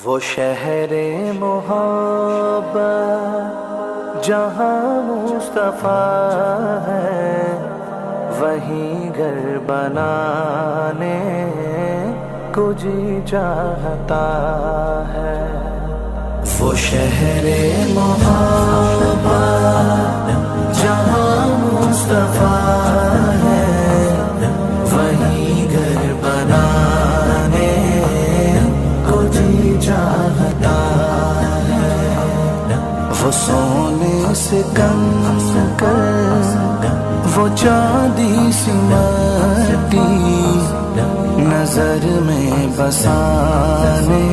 वो शहरे मोहब्बत जहाँ मुस्तफ़ा है, वहीं घर बनाने को जी चाहता है। वो शहरे मोहब्बत जहाँ मुस्तफ़ा है, वहीं घर बनाने को जी चाहता है। वो सोने से कम कर, वो चांदी सी माटी नजर में बसाने